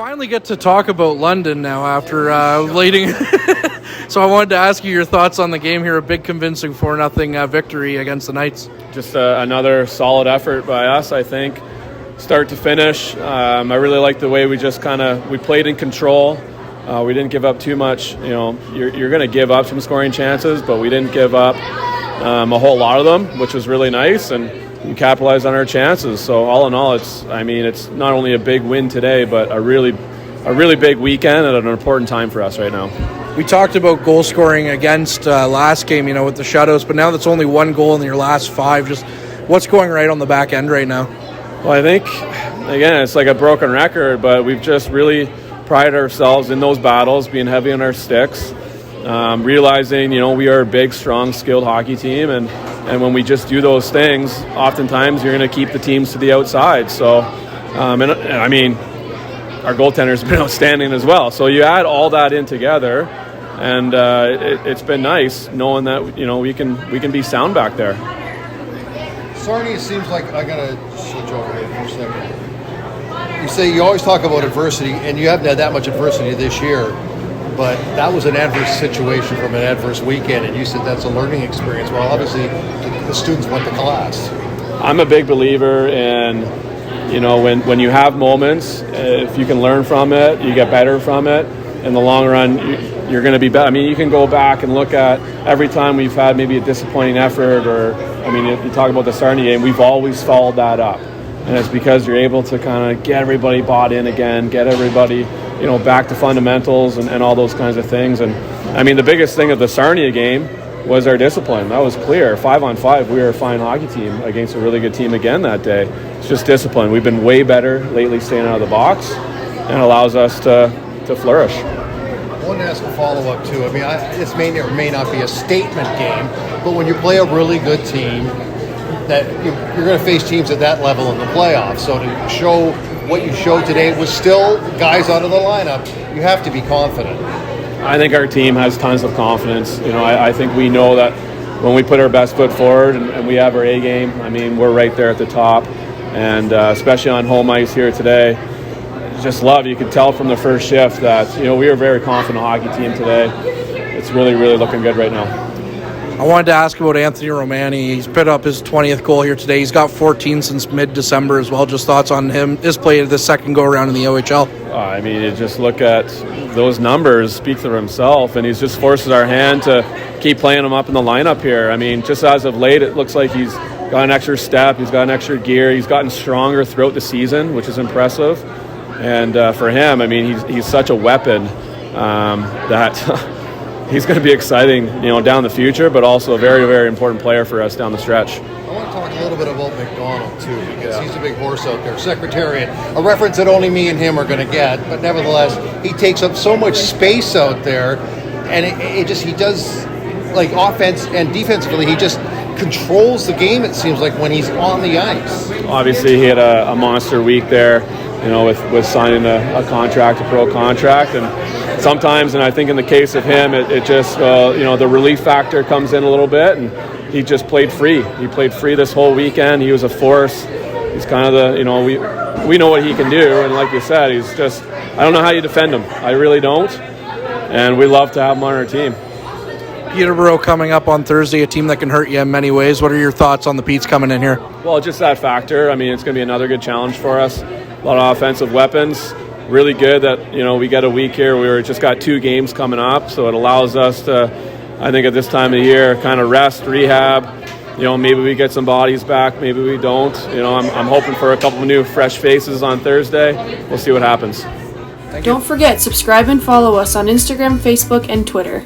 finally get to talk about London now after leading. So I wanted to ask you your thoughts on the game here. A big convincing 4-0 victory against the Knights. Just another solid effort by us, I think, start to finish. I really like the way we just we played in control. We didn't give up too much. You're going to give up some scoring chances, but we didn't give up a whole lot of them, which was really nice, and we capitalized on our chances. So all in all, it's not only a big win today, but a really big weekend at an important time for us right now. We talked about goal scoring against last game, with the shutouts, but now that's only one goal in your last 5. Just what's going right on the back end right now? Well, I think, again, it's like a broken record, but we've just really prided ourselves in those battles, being heavy on our sticks, realizing, we are a big, strong, skilled hockey team, and when we just do those things, oftentimes you're going to keep the teams to the outside. So, our goaltender's been outstanding as well. So you add all that in together, and it's been nice knowing that we can be sound back there. Sarnia seems like I gotta switch over here for a second. You say you always talk about adversity, and you haven't had that much adversity this year, but that was an adverse situation from an adverse weekend, and you said that's a learning experience. Well, obviously the students went to class. I'm a big believer in when you have moments, if you can learn from it, you get better from it. In the long run, you're going to be better. You can go back and look at every time we've had maybe a disappointing effort, or, you talk about the Sarnia game, we've always followed that up. And it's because you're able to kind of get everybody bought in again, get everybody, back to fundamentals and all those kinds of things. And, the biggest thing of the Sarnia game was our discipline. That was clear. 5-on-5, we were a fine hockey team against a really good team again that day. It's just discipline. We've been way better lately staying out of the box, and it allows us to flourish. I want to ask a follow-up too. This may or may not be a statement game, but when you play a really good team, that you're going to face teams at that level in the playoffs. So to show what you showed today was still guys out of the lineup, you have to be confident. I think our team has tons of confidence. I think we know that when we put our best foot forward and we have our A game, we're right there at the top. And especially on home ice here today, you could tell from the first shift that, we are a very confident hockey team today. It's really, really looking good right now. I wanted to ask about Anthony Romani. He's put up his 20th goal here today. He's got 14 since mid-December as well. Just thoughts on him, his play this second go-around in the OHL? You just look at those numbers, speak for himself, and he's just forces our hand to keep playing him up in the lineup here. Just as of late, it looks like he's got an extra step, he's got an extra gear, he's gotten stronger throughout the season, which is impressive. And for him, he's such a weapon that he's going to be exciting, down the future, but also a very, very important player for us down the stretch. I want to talk a little bit about McDonald, too, because he's a big horse out there. Secretariat, a reference that only me and him are going to get, but nevertheless, he takes up so much space out there, and he does, like, offense and defensively, he just controls the game, it seems like, when he's on the ice. Obviously, he had a monster week there, with signing a contract, a pro contract, and sometimes, and I think in the case of him, it just, the relief factor comes in a little bit, and he just played free. He played free this whole weekend. He was a force. He's kind of we know what he can do, and like you said, he's just, I don't know how you defend him. I really don't, and we love to have him on our team. Peterborough coming up on Thursday, a team that can hurt you in many ways. What are your thoughts on the Petes coming in here? Well, just that factor. It's going to be another good challenge for us. A lot of offensive weapons. Really good that, we get a week here. We just got 2 games coming up, so it allows us to, I think at this time of the year, kind of rest, rehab. Maybe we get some bodies back, maybe we don't. I'm hoping for a couple of new fresh faces on Thursday. We'll see what happens. Don't forget, subscribe and follow us on Instagram, Facebook, and Twitter.